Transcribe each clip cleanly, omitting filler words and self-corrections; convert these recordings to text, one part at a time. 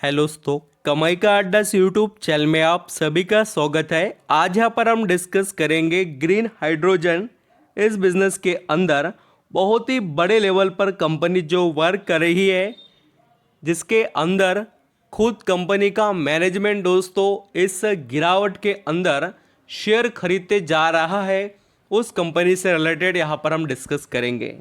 Hello दोस्तों, कमाई का अड्डा यूट्यूब चैनल में आप सभी का स्वागत है। आज यहाँ पर हम डिस्कस करेंगे ग्रीन हाइड्रोजन। इस बिजनेस के अंदर बहुत ही बड़े लेवल पर कंपनी जो वर्क कर रही है, जिसके अंदर खुद कंपनी का मैनेजमेंट दोस्तों इस गिरावट के अंदर शेयर खरीदते जा रहा है। उस कंपनी से रिलेटेड यहाँ पर हम डिस्कस करेंगे।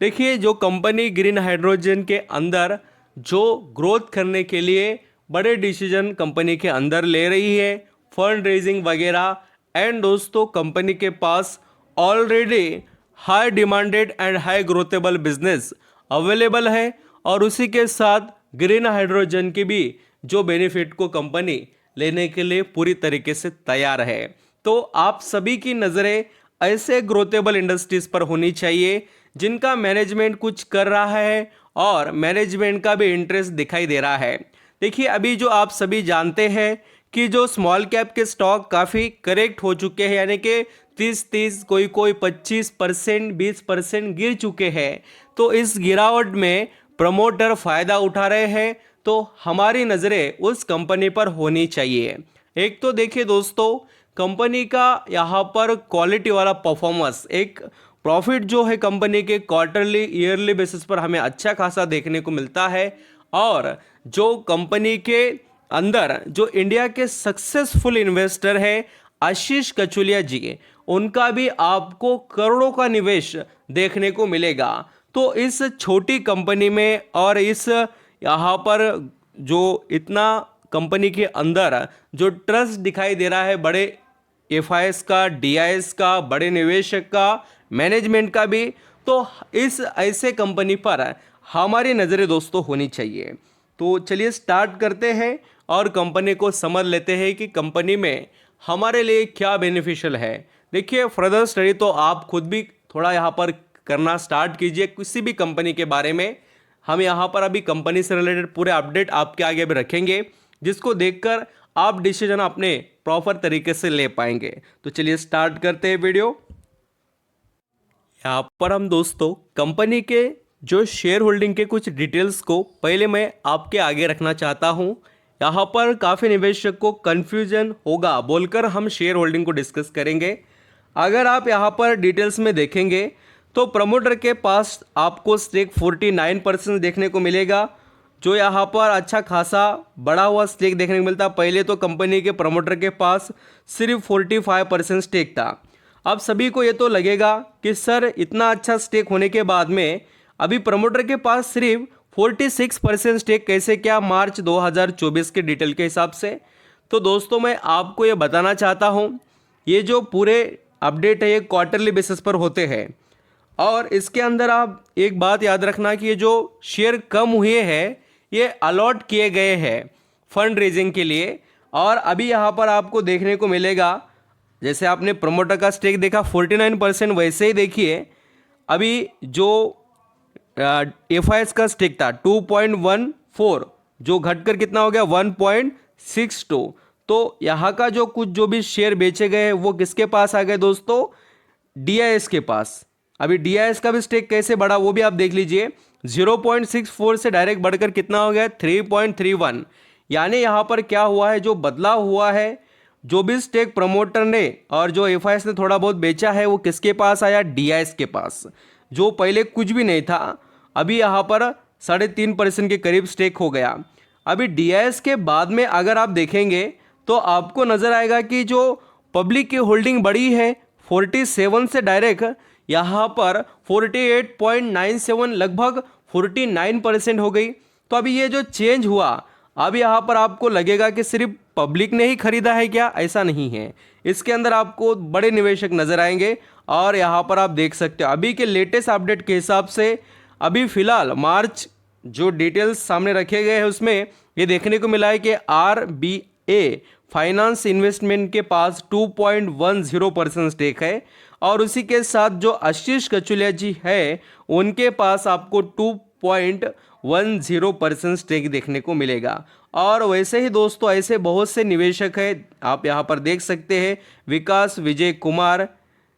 देखिए, जो कंपनी ग्रीन हाइड्रोजन के अंदर जो ग्रोथ करने के लिए बड़े डिसीजन कंपनी के अंदर ले रही है, फंड रेजिंग वगैरह, एंड दोस्तों कंपनी के पास already high demanded and high growthable business available है, और उसी के साथ ग्रीन हाइड्रोजन की भी जो बेनिफिट को कंपनी लेने के लिए पूरी तरीके से तैयार है। तो आप सभी की नज़रें ऐसे ग्रोथेबल इंडस्ट्रीज पर होनी चाहिए जिनका मैनेजमेंट कुछ कर रहा है और मैनेजमेंट का भी इंटरेस्ट दिखाई दे रहा है। देखिए, अभी जो आप सभी जानते हैं कि जो स्मॉल कैप के स्टॉक काफ़ी करेक्ट हो चुके हैं, यानी कि 30 कोई 25%, 20% गिर चुके हैं। तो इस गिरावट में प्रमोटर फ़ायदा उठा रहे हैं, तो हमारी नज़रें उस कंपनी पर होनी चाहिए। एक तो देखिए दोस्तों, कंपनी का यहाँ पर क्वालिटी वाला परफॉर्मेंस, एक प्रॉफिट जो है कंपनी के क्वार्टरली ईयरली बेसिस पर हमें अच्छा खासा देखने को मिलता है। और जो कंपनी के अंदर जो इंडिया के सक्सेसफुल इन्वेस्टर है आशीष कचुलिया जी, उनका भी आपको करोड़ों का निवेश देखने को मिलेगा। तो इस छोटी कंपनी में और इस यहाँ पर जो इतना कंपनी के अंदर जो ट्रस्ट दिखाई दे रहा है बड़े एफआईएस का, डीआईएस का, बड़े निवेशक का, मैनेजमेंट का भी, तो इस ऐसे कंपनी पर हमारी नज़रें दोस्तों होनी चाहिए। तो चलिए स्टार्ट करते हैं और कंपनी को समझ लेते हैं कि कंपनी में हमारे लिए क्या बेनिफिशियल है। देखिए, फर्दर स्टडी तो आप खुद भी थोड़ा यहाँ पर करना स्टार्ट कीजिए किसी भी कंपनी के बारे में। हम यहाँ पर अभी कंपनी से रिलेटेड पूरे अपडेट आपके आगे भी रखेंगे, जिसको देखकर आप डिसीजन अपने प्रॉपर तरीके से ले पाएंगे। तो चलिए स्टार्ट करते हैं वीडियो। यहाँ पर हम दोस्तों कंपनी के जो शेयर होल्डिंग के कुछ डिटेल्स को पहले मैं आपके आगे रखना चाहता हूँ। यहाँ पर काफ़ी निवेशक को कन्फ्यूजन होगा बोलकर हम शेयर होल्डिंग को डिस्कस करेंगे। अगर आप यहाँ पर डिटेल्स में देखेंगे तो प्रमोटर के पास आपको स्टेक 49% देखने को मिलेगा, जो यहाँ पर अच्छा खासा बड़ा हुआ स्टेक देखने को मिलता। पहले तो कंपनी के प्रमोटर के पास सिर्फ 45% स्टेक था। अब सभी को ये तो लगेगा कि सर इतना अच्छा स्टेक होने के बाद में अभी प्रमोटर के पास सिर्फ 46% स्टेक कैसे, क्या मार्च 2024 के डिटेल के हिसाब से। तो दोस्तों मैं आपको ये बताना चाहता हूँ, ये जो पूरे अपडेट है ये क्वार्टरली बेसिस पर होते हैं, और इसके अंदर आप एक बात याद रखना कि ये जो शेयर कम हुए हैं ये अलॉट किए गए हैं फंड रेजिंग के लिए। और अभी यहाँ पर आपको देखने को मिलेगा, जैसे आपने प्रमोटर का स्टेक देखा 49%, वैसे ही देखिए अभी जो एफआईएस का स्टेक था 2.14, जो घटकर कितना हो गया 1.62। तो यहाँ का जो कुछ जो भी शेयर बेचे गए हैं वो किसके पास आ गए दोस्तों, डीआईएस के पास। अभी डीआईएस का भी स्टेक कैसे बढ़ा वो भी आप देख लीजिए, 0.64 से डायरेक्ट बढ़कर कितना हो गया 3.31। यानी यहाँ पर क्या हुआ है, जो बदलाव हुआ है, जो भी स्टेक प्रमोटर ने और जो एफआईएस ने थोड़ा बहुत बेचा है वो किसके पास आया, डीआईएस के पास, जो पहले कुछ भी नहीं था। अभी यहाँ पर 3.5% के करीब स्टेक हो गया। अभी डीआईएस के बाद में अगर आप देखेंगे तो आपको नज़र आएगा कि जो पब्लिक की होल्डिंग बढ़ी है 47 से डायरेक्ट यहाँ पर 48.97, लगभग 49% हो गई। तो अभी ये जो चेंज हुआ, अब यहाँ पर आपको लगेगा कि सिर्फ पब्लिक ने ही खरीदा है क्या, ऐसा नहीं है। इसके अंदर आपको बड़े निवेशक नजर आएंगे। और यहाँ पर आप देख सकते हो अभी के लेटेस्ट अपडेट के हिसाब से अभी फिलहाल मार्च जो डिटेल्स सामने रखे गए हैं उसमें ये देखने को मिला है कि आरबीए फाइनेंस इन्वेस्टमेंट के पास 2.10% स्टेक है, और उसी के साथ जो आशीष कचुलिया जी है उनके पास आपको 2.10% स्टेक देखने को मिलेगा। और वैसे ही दोस्तों ऐसे बहुत से निवेशक हैं, आप यहाँ पर देख सकते हैं विकास विजय कुमार,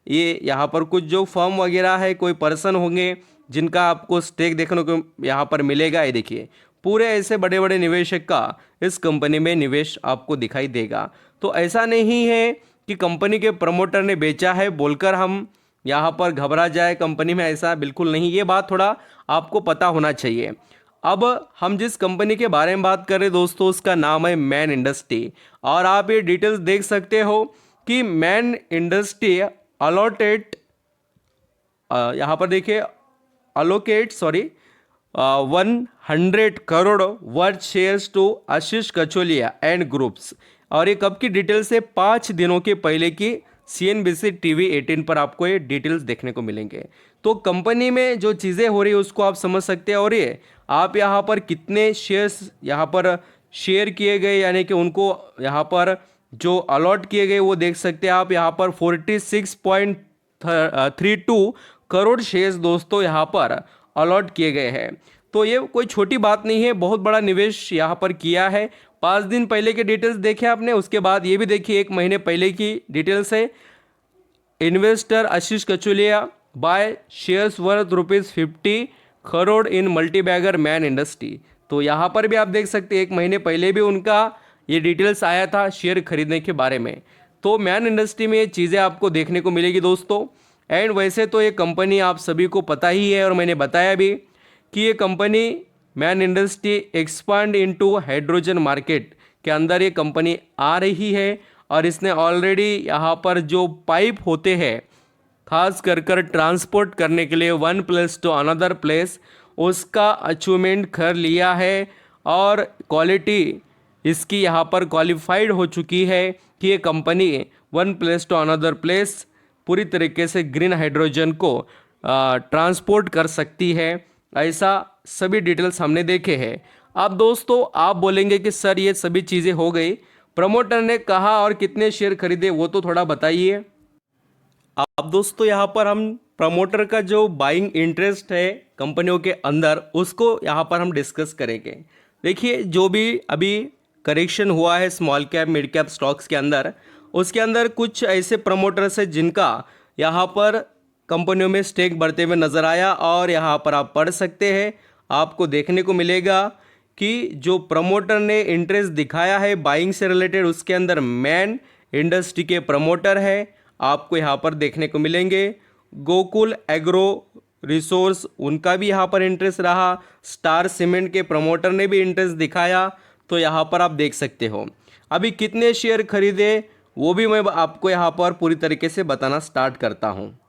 ये यहाँ पर कुछ जो फर्म वगैरह है, कोई पर्सन होंगे जिनका आपको स्टेक देखने को यहाँ पर मिलेगा। ये देखिए पूरे ऐसे बड़े बड़े निवेशक का इस कंपनी में निवेश आपको दिखाई देगा। तो ऐसा नहीं है कि कंपनी के प्रमोटर ने बेचा है बोलकर हम यहाँ पर घबरा जाए कंपनी में, ऐसा बिल्कुल नहीं। ये बात थोड़ा आपको पता होना चाहिए। अब हम जिस कंपनी के बारे में बात कर रहे हैं दोस्तों, उसका नाम है मैन इंडस्ट्री। और आप ये डिटेल्स देख सकते हो कि मैन इंडस्ट्री अलॉटेड, यहाँ पर देखिए allocate 100 crore worth shares to Ashish Kacholia and groups. और ये कब की डिटेल्स है? 5 दिनों के पहले की CNBC TV 18 पर आपको ये डिटेल्स देखने को मिलेंगे। तो कंपनी में जो चीज़ें हो रही है उसको आप समझ सकते हैं। और ये आप यहाँ पर कितने शेयर्स यहाँ पर शेयर किए गए, यानी कि उनको यहाँ पर जो अलॉट किए गए वो देख सकते हैं आप। यहाँ पर 46.32 करोड़ शेयर्स दोस्तों यहाँ पर अलॉट किए गए हैं। तो ये कोई छोटी बात नहीं है, बहुत बड़ा निवेश यहाँ पर किया है। 5 दिन पहले के डिटेल्स देखे आपने, उसके बाद ये भी देखिए 1 महीने पहले की डिटेल्स है। Investor Ashish Kacholia by shares worth ₹50 crore in multibagger man industry. तो यहाँ पर भी आप देख सकते हैं 1 महीने पहले भी उनका ये डिटेल्स आया था शेयर खरीदने के बारे में। तो मैन इंडस्ट्री में ये चीज़ें आपको देखने को मिलेगी दोस्तों। एंड वैसे तो ये कंपनी आप सभी को पता ही है और मैंने बताया भी कि ये company man industry expand into hydrogen market के अंदर ये कंपनी आ रही है। और इसने ऑलरेडी यहाँ पर जो पाइप होते हैं खास कर ट्रांसपोर्ट करने के लिए one place to another place, उसका अचीवमेंट कर लिया है। और क्वालिटी इसकी यहाँ पर क्वालिफाइड हो चुकी है कि ये company one place to another place पूरी तरीके से ग्रीन हाइड्रोजन को ट्रांसपोर्ट कर सकती है। ऐसा सभी डिटेल्स हमने देखे हैं। अब दोस्तों आप बोलेंगे कि सर ये सभी चीज़ें हो गई, प्रमोटर ने कहा और कितने शेयर खरीदे वो तो थोड़ा बताइए। अब दोस्तों यहाँ पर हम प्रमोटर का जो बाइंग इंटरेस्ट है कंपनियों के अंदर उसको यहाँ पर हम डिस्कस करेंगे। देखिए जो भी अभी करेक्शन हुआ है small cap mid cap stocks के अंदर, उसके अंदर कुछ ऐसे प्रमोटर्स हैं जिनका यहाँ पर कंपनियों में स्टेक बढ़ते हुए नज़र आया। और यहाँ पर आप पढ़ सकते हैं, आपको देखने को मिलेगा कि जो प्रमोटर ने इंटरेस्ट दिखाया है बाइंग से रिलेटेड, उसके अंदर मैन इंडस्ट्री के प्रमोटर है, आपको यहाँ पर देखने को मिलेंगे। गोकुल एग्रो रिसोर्स, उनका भी यहाँ पर इंटरेस्ट रहा। स्टार सीमेंट के प्रमोटर ने भी इंटरेस्ट दिखाया। तो यहाँ पर आप देख सकते हो अभी कितने शेयर खरीदे वो भी मैं आपको यहाँ पर पूरी तरीके से बताना स्टार्ट करता हूँ।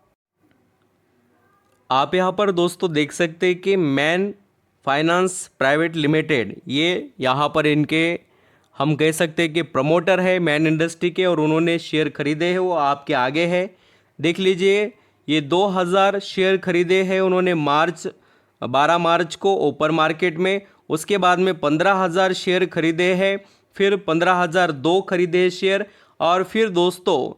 आप यहाँ पर दोस्तों देख सकते हैं कि मैन फाइनेंस प्राइवेट लिमिटेड, ये यहाँ पर इनके हम कह सकते हैं कि प्रमोटर है मैन इंडस्ट्री के, और उन्होंने शेयर खरीदे हैं, वो आपके आगे है। देख लीजिए ये 2000 शेयर खरीदे हैं उन्होंने 12 मार्च को ओपन मार्केट में। उसके बाद में 15,000 शेयर खरीदे हैं, फिर 15,002 खरीदे शेयर, और फिर दोस्तों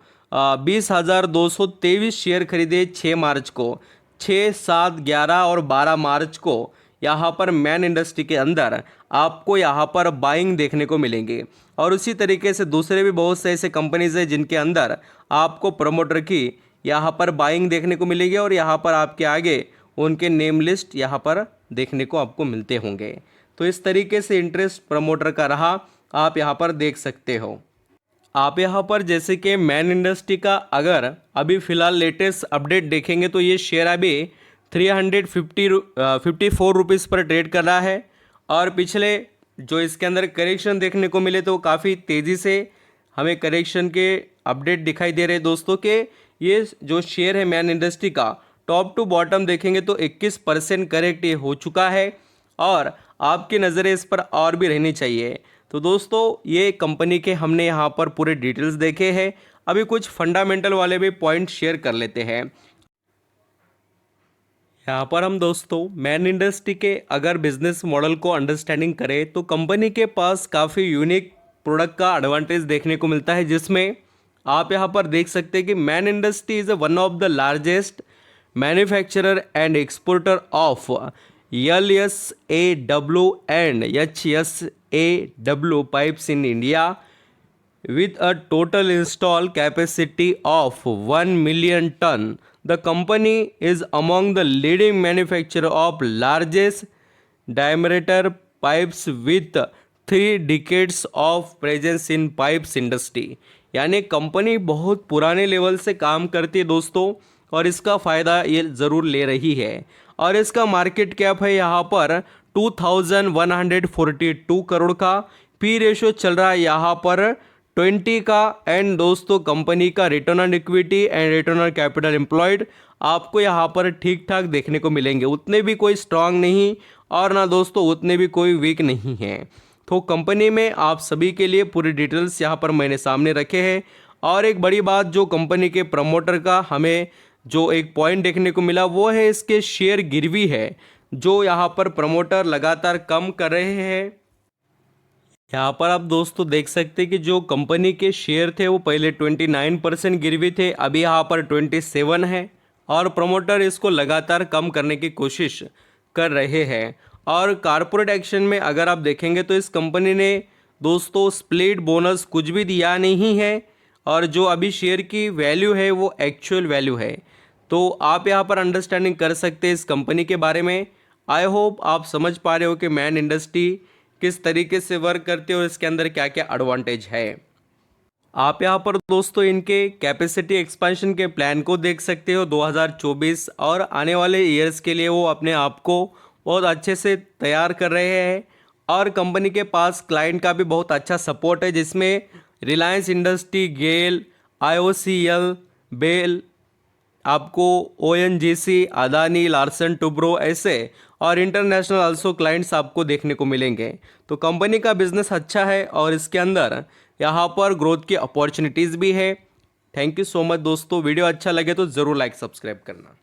20,223 शेयर खरीदे 6 मार्च को। 6, 7, 11 और 12 मार्च को यहाँ पर मैन इंडस्ट्री के अंदर आपको यहाँ पर बाइंग देखने को मिलेंगे। और उसी तरीके से दूसरे भी बहुत से ऐसे कंपनीज हैं जिनके अंदर आपको प्रमोटर की यहाँ पर बाइंग देखने को मिलेगी, और यहाँ पर आपके आगे उनके नेम लिस्ट यहाँ पर देखने को आपको मिलते होंगे। तो इस तरीके से इंटरेस्ट प्रमोटर का रहा, आप यहाँ पर देख सकते हो। आप यहाँ पर जैसे कि मैन इंडस्ट्री का अगर अभी फ़िलहाल लेटेस्ट अपडेट देखेंगे तो ये शेयर अभी 354 रुपीज़ पर ट्रेड कर रहा है। और पिछले जो इसके अंदर करेक्शन देखने को मिले तो काफ़ी तेज़ी से हमें करेक्शन के अपडेट दिखाई दे रहे हैं दोस्तों के ये जो शेयर है मैन इंडस्ट्री का टॉप टू बॉटम देखेंगे तो 21% करेक्ट ये हो चुका है, और आपकी नज़रें इस पर और भी रहनी चाहिए। तो दोस्तों ये कंपनी के हमने यहाँ पर पूरे डिटेल्स देखे हैं। अभी कुछ फंडामेंटल वाले भी पॉइंट शेयर कर लेते हैं। यहाँ पर हम दोस्तों मैन इंडस्ट्री के अगर बिजनेस मॉडल को अंडरस्टैंडिंग करें तो कंपनी के पास काफ़ी यूनिक प्रोडक्ट का एडवांटेज देखने को मिलता है, जिसमें आप यहाँ पर देख सकते हैं कि man industry is one of the largest manufacturer and exporter of LSAW and HSAW pipes in India with a total install capacity of 1 million ton. The company is among the leading manufacturer of largest diameter pipes with 3 decades of presence in pipes industry. यानी company बहुत पुराने level से काम करती है दोस्तों, और इसका फ़ायदा ये ज़रूर ले रही है। और इसका मार्केट कैप है यहाँ पर 2142 करोड़ का। पी रेशो चल रहा है यहाँ पर 20 का। एंड दोस्तों कंपनी का return on equity and return on capital employed आपको यहाँ पर ठीक ठाक देखने को मिलेंगे, उतने भी कोई स्ट्रांग नहीं और ना दोस्तों उतने भी कोई वीक नहीं है। तो कंपनी में आप सभी के लिए पूरी डिटेल्स यहाँ पर मैंने सामने रखे हैं। और एक बड़ी बात जो कंपनी के प्रमोटर का हमें जो एक पॉइंट देखने को मिला वो है इसके शेयर गिरवी है, जो यहाँ पर प्रमोटर लगातार कम कर रहे हैं। यहाँ पर आप दोस्तों देख सकते हैं कि जो कंपनी के शेयर थे वो पहले 29% गिरवी थे, अभी यहाँ पर 27 है और प्रमोटर इसको लगातार कम करने की कोशिश कर रहे हैं। और कारपोरेट एक्शन में अगर आप देखेंगे तो इस कंपनी ने दोस्तों स्प्लिट बोनस कुछ भी दिया नहीं है, और जो अभी शेयर की वैल्यू है वो एक्चुअल वैल्यू है। तो आप यहाँ पर अंडरस्टैंडिंग कर सकते हैं इस कंपनी के बारे में। आई होप आप समझ पा रहे हो कि मैन इंडस्ट्री किस तरीके से वर्क करते हो और इसके अंदर क्या क्या एडवांटेज है। आप यहाँ पर दोस्तों इनके कैपेसिटी एक्सपेंशन के प्लान को देख सकते हो 2024 और आने वाले ईयर्स के लिए वो अपने आप को बहुत अच्छे से तैयार कर रहे हैं। और कंपनी के पास क्लाइंट का भी बहुत अच्छा सपोर्ट है, जिसमें रिलायंस इंडस्ट्री, गेल, IOCL, बेल, आपको ONGC, अदानी, लार्सन टुब्रो ऐसे और इंटरनेशनल आल्सो क्लाइंट्स आपको देखने को मिलेंगे। तो कंपनी का बिजनेस अच्छा है और इसके अंदर यहाँ पर ग्रोथ की अपॉर्चुनिटीज़ भी है। थैंक यू सो मच दोस्तों, वीडियो अच्छा लगे तो ज़रूर लाइक सब्सक्राइब करना।